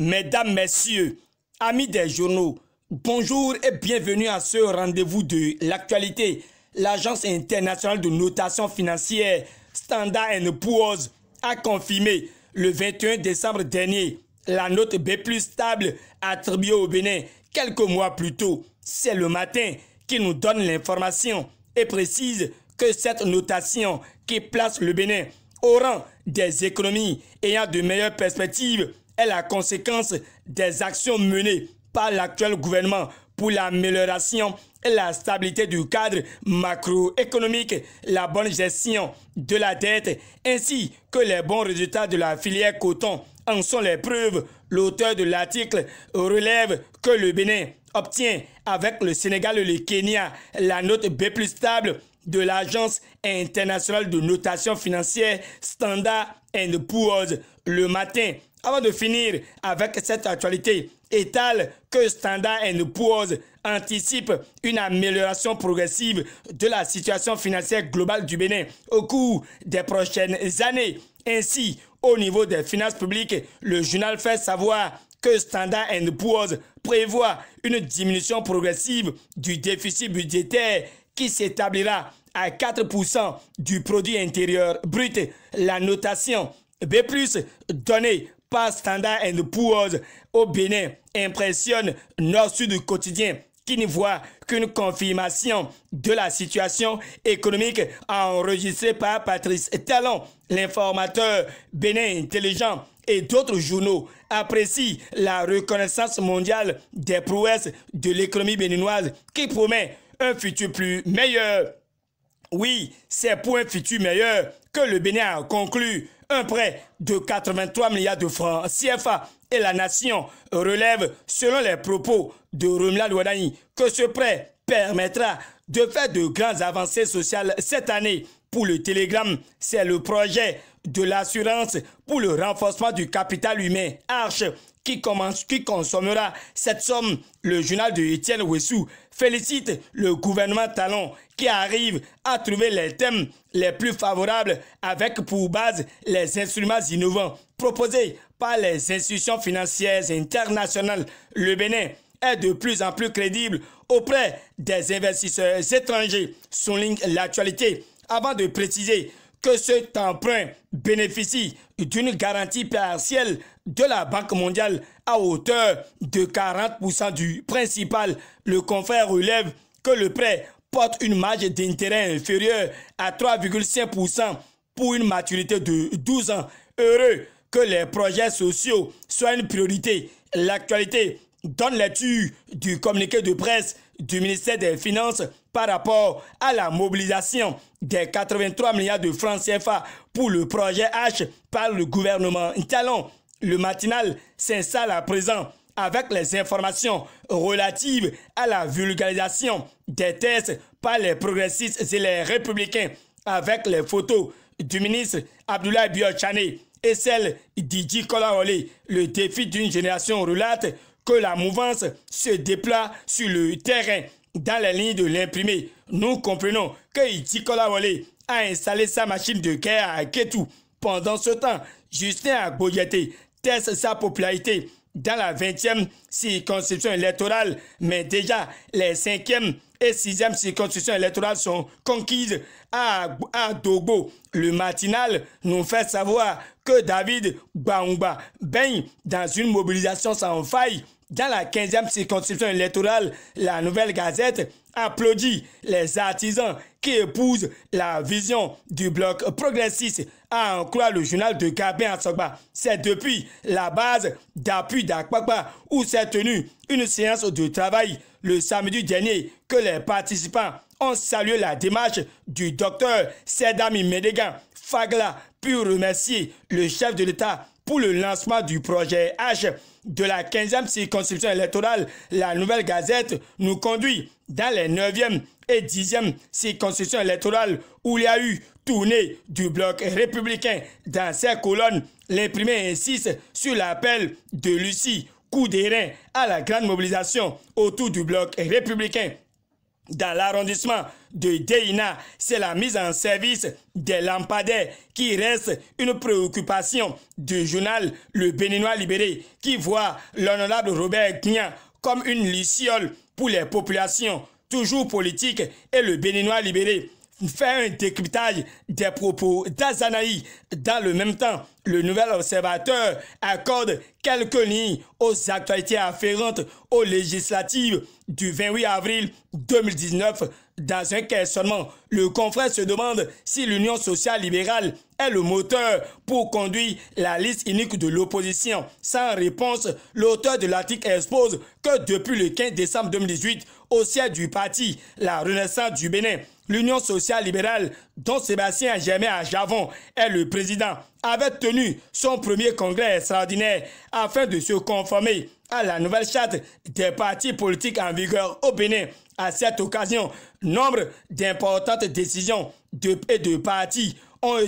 Mesdames, Messieurs, amis des journaux, bonjour et bienvenue à ce rendez-vous de l'actualité. L'Agence internationale de notation financière Standard & Poor's a confirmé le 21 décembre dernier la note B+ stable attribuée au Bénin quelques mois plus tôt. C'est le matin qui nous donne l'information et précise que cette notation qui place le Bénin au rang des économies ayant de meilleures perspectives est la conséquence des actions menées par l'actuel gouvernement pour l'amélioration et la stabilité du cadre macroéconomique, la bonne gestion de la dette ainsi que les bons résultats de la filière coton en sont les preuves. L'auteur de l'article relève que le Bénin obtient avec le Sénégal et le Kenya la note B+ stable de l'Agence internationale de notation financière Standard & Poor's le matin. Avant de finir avec cette actualité, étale que Standard & Poor's anticipe une amélioration progressive de la situation financière globale du Bénin au cours des prochaines années. Ainsi, au niveau des finances publiques, le journal fait savoir que Standard & Poor's prévoit une diminution progressive du déficit budgétaire qui s'établira à 4% du produit intérieur brut. La notation B+ donnée par Standard & Poor's au Bénin impressionne Nord-Sud Quotidien qui n'y voit qu'une confirmation de la situation économique enregistrée par Patrice Talon. L'informateur Bénin Intelligent et d'autres journaux apprécient la reconnaissance mondiale des prouesses de l'économie béninoise qui promet un futur plus meilleur. Oui, c'est pour un futur meilleur que le Bénin a conclu un prêt de 83 milliards de francs CFA et la nation relève, selon les propos de Romilade Ouadani, que ce prêt permettra de faire de grandes avancées sociales cette année. Pour le Télégramme, c'est le projet de l'assurance pour le renforcement du capital humain, Arche, qui consommera cette somme. Le journal de Étienne Ouessou félicite le gouvernement Talon qui arrive à trouver les thèmes les plus favorables avec pour base les instruments innovants proposés par les institutions financières internationales. Le Bénin est de plus en plus crédible auprès des investisseurs étrangers, souligne l'actualité, avant de préciser que cet emprunt bénéficie d'une garantie partielle de la Banque mondiale à hauteur de 40% du principal. Le confrère relève que le prêt porte une marge d'intérêt inférieure à 3,5% pour une maturité de 12 ans. Heureux que les projets sociaux soient une priorité. L'actualité donne lecture du communiqué de presse du ministère des Finances par rapport à la mobilisation des 83 milliards de francs CFA pour le projet H par le gouvernement Talon. Le matinal s'installe à présent avec les informations relatives à la vulgarisation des tests par les progressistes et les républicains avec les photos du ministre Abdoulaye Biotchane et celle d'Idji Kolawole. Le défi d'une génération relate que la mouvance se déploie sur le terrain dans les lignes de l'imprimé. Nous comprenons que Idji Kolawole a installé sa machine de guerre à Kétou. Pendant ce temps, Justin Agboyete teste sa popularité dans la 20e circonscription électorale, mais déjà les 5e et 6e circonscriptions électorales sont conquises à Dogbo. Le matinal nous fait savoir que David Baoumba baigne dans une mobilisation sans faille. Dans la 15e circonscription électorale, la Nouvelle Gazette applaudit les artisans qui épousent la vision du bloc progressiste. À en croire le journal de Gabin Assogba, c'est depuis la base d'appui d'Akpakpa où s'est tenue une séance de travail le samedi dernier que les participants ont salué la démarche du docteur Sedami Medegan Fagla, puis remercier le chef de l'État pour le lancement du projet H. De la 15e circonscription électorale, la Nouvelle Gazette nous conduit dans les 9e et 10e circonscriptions électorales où il y a eu tournée du bloc républicain. Dans ces colonnes, l'imprimé insiste sur l'appel de Lucie Coudérin à la grande mobilisation autour du bloc républicain. Dans l'arrondissement de Deïna, c'est la mise en service des lampadaires qui reste une préoccupation du journal Le Béninois Libéré, qui voit l'honorable Robert Gnan comme une luciole pour les populations, toujours politiques, et Le Béninois Libéré fait un décryptage des propos d'Azanaï. Dans le même temps, le Nouvel Observateur accorde quelques lignes aux actualités afférentes aux législatives du 28 avril 2019. Dans un questionnement, le confrère se demande si l'Union sociale libérale est le moteur pour conduire la liste unique de l'opposition. Sans réponse, l'auteur de l'article expose que depuis le 15 décembre 2018, au siège du parti La Renaissance du Bénin, l'Union sociale libérale, dont Sébastien Germain Ajavon est le président, avait tenu son premier congrès extraordinaire afin de se conformer à la nouvelle charte des partis politiques en vigueur au Bénin. À cette occasion, nombre d'importantes décisions de partis ont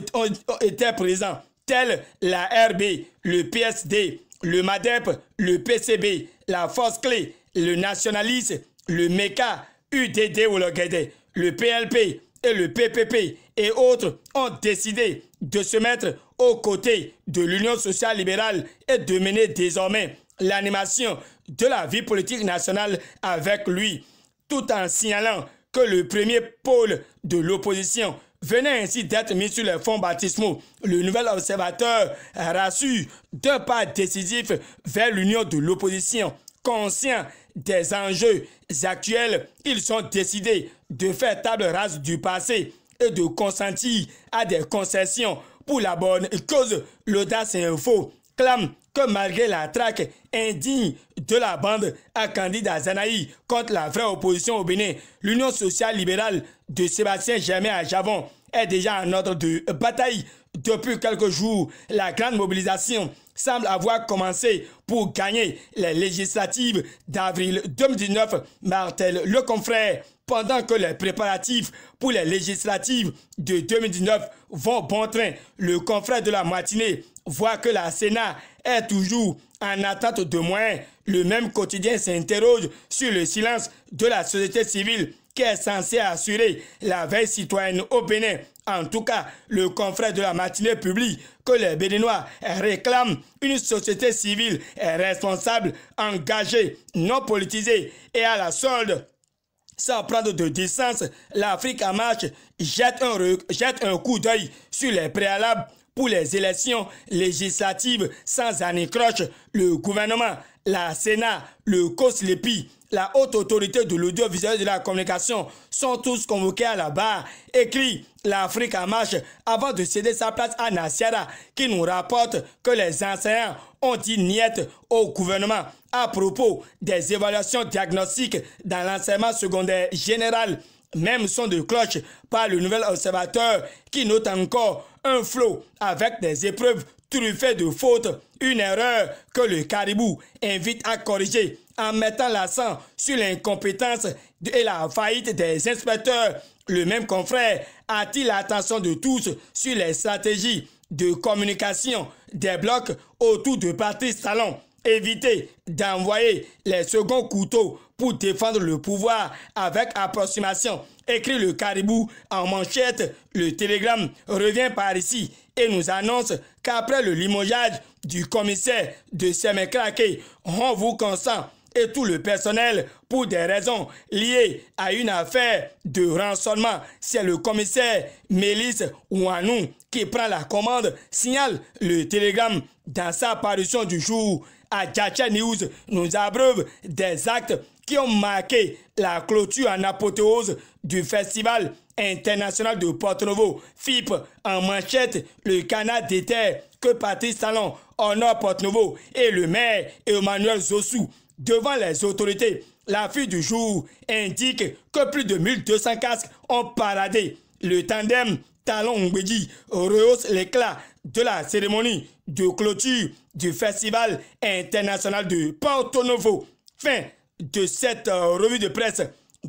été présents, tels la RB, le PSD, le MADEP, le PCB, la Force Clé, le Nationaliste, le MECA, UDD ou le GED, le PLP et le PPP et autres ont décidé de se mettre aux côtés de l'Union sociale libérale et de mener désormais l'animation de la vie politique nationale avec lui, tout en signalant que le premier pôle de l'opposition venait ainsi d'être mis sur les fonds baptismaux. Le Nouvel Observateur rassure d'un pas décisif vers l'union de l'opposition. Conscients des enjeux actuels, ils sont décidés de faire table rase du passé et de consentir à des concessions pour la bonne cause. L'Audace Info clame que malgré la traque indigne de la bande à candidat Zanaï contre la vraie opposition au Bénin, l'Union sociale libérale de Sébastien Germain Ajavon est déjà en ordre de bataille. Depuis quelques jours, la grande mobilisation semble avoir commencé pour gagner les législatives d'avril 2019, martèle le confrère, pendant que les préparatifs pour les législatives de 2019 vont bon train. Le confrère de la matinée voit que la Sénat est toujours en attente de moyens. Le même quotidien s'interroge sur le silence de la société civile qui est censée assurer la veille citoyenne au Bénin. En tout cas, le confrère de la matinée publie que les Béninois réclament une société civile responsable, engagée, non politisée et à la solde. Sans prendre de distance, l'Afrique en marche jette un coup d'œil sur les préalables pour les élections législatives sans anicroche. Le gouvernement, la Sénat, le COSLEPI, la haute autorité de l'audiovisuel et de la communication sont tous convoqués à la barre, écrit l'Afrique en marche avant de céder sa place à Nassiara, qui nous rapporte que les enseignants ont dit niet au gouvernement à propos des évaluations diagnostiques dans l'enseignement secondaire général. Même son de cloche par le Nouvel Observateur qui note encore un flot avec des épreuves truffées de fautes, une erreur que le Caribou invite à corriger en mettant l'accent sur l'incompétence et la faillite des inspecteurs. Le même confrère attire l'attention de tous sur les stratégies de communication des blocs autour de Patrice Talon. Éviter d'envoyer les seconds couteaux pour défendre le pouvoir avec approximation, écrit le Caribou en manchette. Le Télégramme revient par ici et nous annonce qu'après le limogeage du commissaire de Sémécraqué, on vous consent et tout le personnel pour des raisons liées à une affaire de rançonnement. C'est le commissaire Mélis Ouanou qui prend la commande, signale le Télégramme dans sa parution du jour. À Djacha News, nous abreuve des actes qui ont marqué la clôture en apothéose du Festival international de Porto-Novo, FIP. En manchette, le canal des terres que Patrice Talon honore Porto-Novo et le maire Emmanuel Zossou devant les autorités. La fille du jour indique que plus de 1200 casques ont paradé. Le tandem Talon-Ngbeji rehausse l'éclat de la cérémonie de clôture du Festival international de Porto-Novo. Fin de cette revue de presse.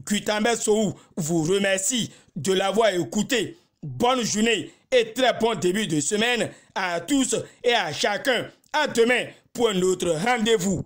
Gutenberg Sou vous remercie de l'avoir écouté. Bonne journée et très bon début de semaine à tous et à chacun. À demain pour un autre rendez-vous.